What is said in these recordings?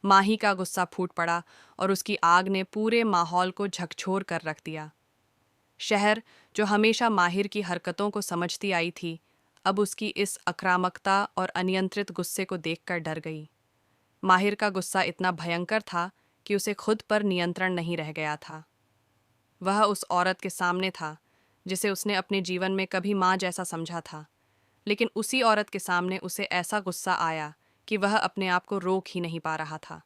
माही का गुस्सा फूट पड़ा और उसकी आग ने पूरे माहौल को झकझोर कर रख दिया। शहर, जो हमेशा माहिर की हरकतों को समझती आई थी, अब उसकी इस आक्रामकता और अनियंत्रित गुस्से को देखकर डर गई। माहिर का गुस्सा इतना भयंकर था कि उसे खुद पर नियंत्रण नहीं रह गया था। वह उस औरत के सामने था जिसे उसने अपने जीवन में कभी माँ जैसा समझा था, लेकिन उसी औरत के सामने उसे ऐसा गुस्सा आया कि वह अपने आप को रोक ही नहीं पा रहा था।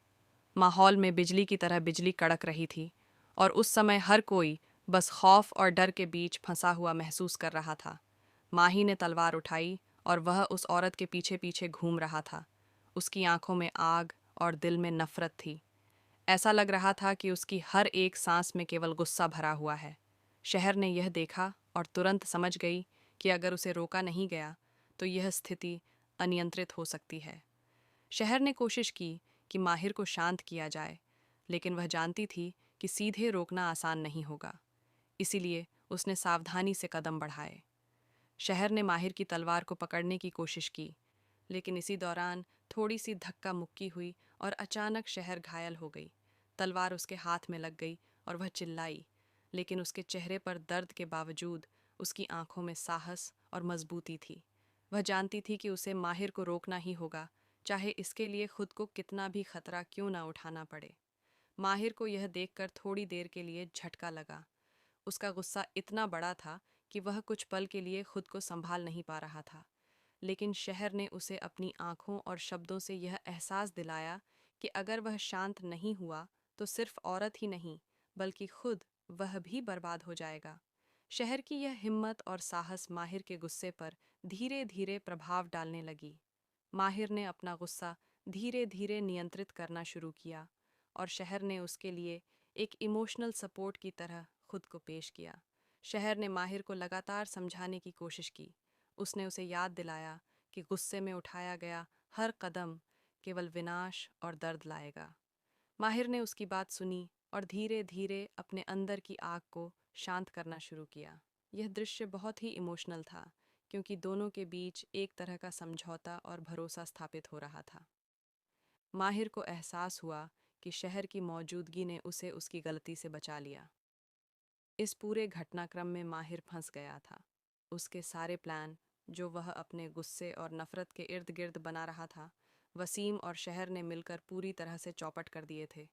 माहौल में बिजली की तरह बिजली कड़क रही थी और उस समय हर कोई बस खौफ और डर के बीच फंसा हुआ महसूस कर रहा था। माही ने तलवार उठाई और वह उस औरत के पीछे पीछे घूम रहा था। उसकी आंखों में आग और दिल में नफरत थी। ऐसा लग रहा था कि उसकी हर एक सांस में केवल गुस्सा भरा हुआ है। शहर ने यह देखा और तुरंत समझ गई कि अगर उसे रोका नहीं गया तो यह स्थिति अनियंत्रित हो सकती है। शहर ने कोशिश की कि माहिर को शांत किया जाए, लेकिन वह जानती थी कि सीधे रोकना आसान नहीं होगा। इसीलिए उसने सावधानी से कदम बढ़ाए। शहर ने माहिर की तलवार को पकड़ने की कोशिश की, लेकिन इसी दौरान थोड़ी सी धक्का मुक्की हुई और अचानक शहर घायल हो गई। तलवार उसके हाथ में लग गई और वह चिल्लाई, लेकिन उसके चेहरे पर दर्द के बावजूद उसकी आंखों में साहस और मजबूती थी। वह जानती थी कि उसे माहिर को रोकना ही होगा, चाहे इसके लिए खुद को कितना भी खतरा क्यों ना उठाना पड़े। माहिर को यह देखकर थोड़ी देर के लिए झटका लगा। उसका गुस्सा इतना बड़ा था कि वह कुछ पल के लिए खुद को संभाल नहीं पा रहा था। लेकिन शहर ने उसे अपनी आंखों और शब्दों से यह एहसास दिलाया कि अगर वह शांत नहीं हुआ तो सिर्फ औरत ही नहीं, बल्कि खुद वह भी बर्बाद हो जाएगा। शहर की यह हिम्मत और साहस माहिर के गुस्से पर धीरे धीरे प्रभाव डालने लगी। माहिर ने अपना गुस्सा धीरे धीरे नियंत्रित करना शुरू किया और शहर ने उसके लिए एक इमोशनल सपोर्ट की तरह खुद को पेश किया। शहर ने माहिर को लगातार समझाने की कोशिश की। उसने उसे याद दिलाया कि गुस्से में उठाया गया हर कदम केवल विनाश और दर्द लाएगा। माहिर ने उसकी बात सुनी और धीरे धीरे अपने अंदर की आग को शांत करना शुरू किया। यह दृश्य बहुत ही इमोशनल था, क्योंकि दोनों के बीच एक तरह का समझौता और भरोसा स्थापित हो रहा था। माहिर को एहसास हुआ कि शहर की मौजूदगी ने उसे उसकी गलती से बचा लिया। इस पूरे घटनाक्रम में माहिर फंस गया था। उसके सारे प्लान, जो वह अपने गुस्से और नफरत के इर्द गिर्द बना रहा था, वसीम और शहर ने मिलकर पूरी तरह से चौपट कर दिए थे।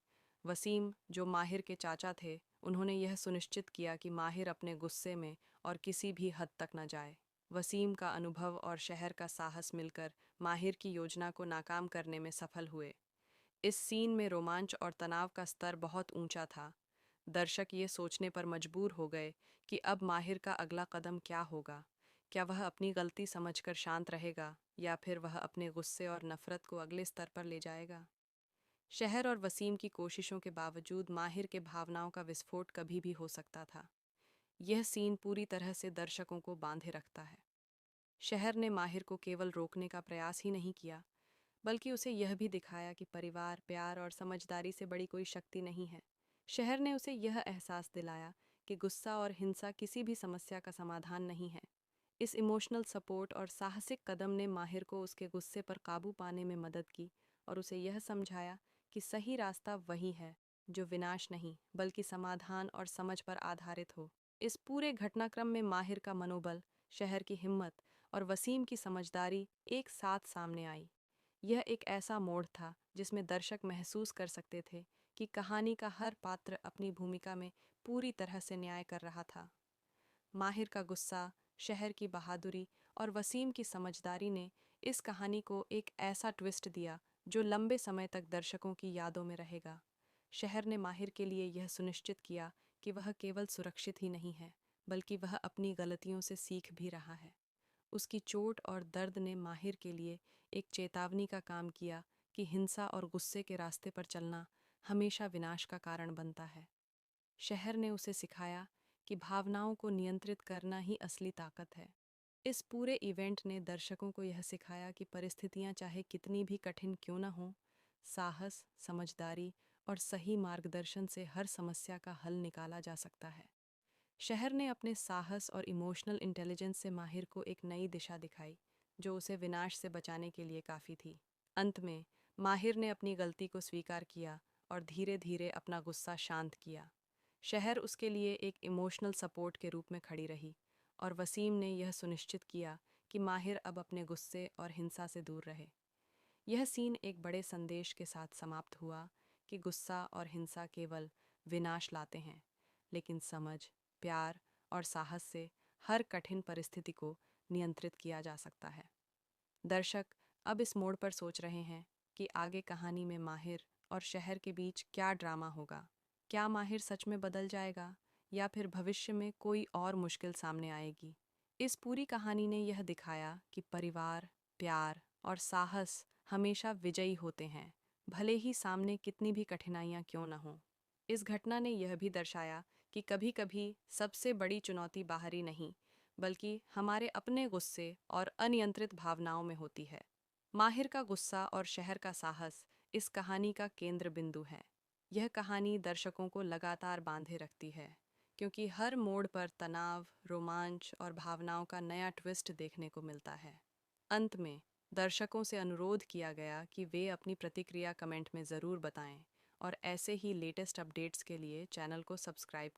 वसीम, जो माहिर के चाचा थे, उन्होंने यह सुनिश्चित किया कि माहिर अपने गुस्से में और किसी भी हद तक न जाए। वसीम का अनुभव और शहर का साहस मिलकर माहिर की योजना को नाकाम करने में सफल हुए। इस सीन में रोमांच और तनाव का स्तर बहुत ऊंचा था। दर्शक ये सोचने पर मजबूर हो गए कि अब माहिर का अगला कदम क्या होगा। क्या वह अपनी गलती समझकर शांत रहेगा या फिर वह अपने गुस्से और नफरत को अगले स्तर पर ले जाएगा। शहर और वसीम की कोशिशों के बावजूद माहिर के भावनाओं का विस्फोट कभी भी हो सकता था। यह सीन पूरी तरह से दर्शकों को बांधे रखता है। शहर ने माहिर को केवल रोकने का प्रयास ही नहीं किया, बल्कि उसे यह भी दिखाया कि परिवार, प्यार और समझदारी से बड़ी कोई शक्ति नहीं है। शहर ने उसे यह एहसास दिलाया कि गुस्सा और हिंसा किसी भी समस्या का समाधान नहीं है। इस इमोशनल सपोर्ट और साहसिक कदम ने माहिर को उसके गुस्से पर काबू पाने में मदद की और उसे यह समझाया कि सही रास्ता वही है जो विनाश नहीं, बल्कि समाधान और समझ पर आधारित हो। इस पूरे घटनाक्रम में माहिर का मनोबल, शहर की हिम्मत और वसीम की समझदारी एक साथ सामने आई। यह एक ऐसा मोड़ था जिसमें दर्शक महसूस कर सकते थे कि कहानी का हर पात्र अपनी भूमिका में पूरी तरह से न्याय कर रहा था। माहिर का गुस्सा, शहर की बहादुरी और वसीम की समझदारी ने इस कहानी को एक ऐसा ट्विस्ट दिया जो लंबे समय तक दर्शकों की यादों में रहेगा। शहर ने माहिर के लिए यह सुनिश्चित किया कि वह केवल सुरक्षित ही नहीं है, बल्कि वह अपनी गलतियों से सीख भी रहा है। उसकी चोट और दर्द ने माहिर के लिए एक चेतावनी का काम किया कि हिंसा और गुस्से के रास्ते पर चलना हमेशा विनाश का कारण बनता है। शहर ने उसे सिखाया कि भावनाओं को नियंत्रित करना ही असली ताकत है। इस पूरे इवेंट ने दर्शकों को यह सिखाया कि परिस्थितियां चाहे कितनी भी कठिन क्यों न हों, साहस, समझदारी और सही मार्गदर्शन से हर समस्या का हल निकाला जा सकता है। शहर ने अपने साहस और इमोशनल इंटेलिजेंस से माहिर को एक नई दिशा दिखाई, जो उसे विनाश से बचाने के लिए काफ़ी थी। अंत में माहिर ने अपनी गलती को स्वीकार किया और धीरे धीरे अपना गुस्सा शांत किया। शहर उसके लिए एक इमोशनल सपोर्ट के रूप में खड़ी रही और वसीम ने यह सुनिश्चित किया कि माहिर अब अपने गुस्से और हिंसा से दूर रहे। यह सीन एक बड़े संदेश के साथ समाप्त हुआ कि गुस्सा और हिंसा केवल विनाश लाते हैं, लेकिन समझ, प्यार और साहस से हर कठिन परिस्थिति को नियंत्रित किया जा सकता है। दर्शक अब इस मोड़ पर सोच रहे हैं कि आगे कहानी में माहिर और शहर के बीच क्या ड्रामा होगा। क्या माहिर सच में बदल जाएगा या फिर भविष्य में कोई और मुश्किल सामने आएगी। इस पूरी कहानी ने यह दिखाया कि परिवार, प्यार और साहस हमेशा विजयी होते हैं, भले ही सामने कितनी भी कठिनाइयाँ क्यों न हों। इस घटना ने यह भी दर्शाया कि कभी-कभी सबसे बड़ी चुनौती बाहरी नहीं, बल्कि हमारे अपने गुस्से और अनियंत्रित भावनाओं में होती है। माहिर का गुस्सा और शहर का साहस इस कहानी का केंद्र बिंदु है। यह कहानी दर्शकों को लगातार बांधे रखती है, क्योंकि हर मोड़ पर तनाव, रोमांच और भावनाओं का नया ट्विस्ट देखने को मिलता है। अंत में दर्शकों से अनुरोध किया गया कि वे अपनी प्रतिक्रिया कमेंट में ज़रूर बताएं और ऐसे ही लेटेस्ट अपडेट्स के लिए चैनल को सब्सक्राइब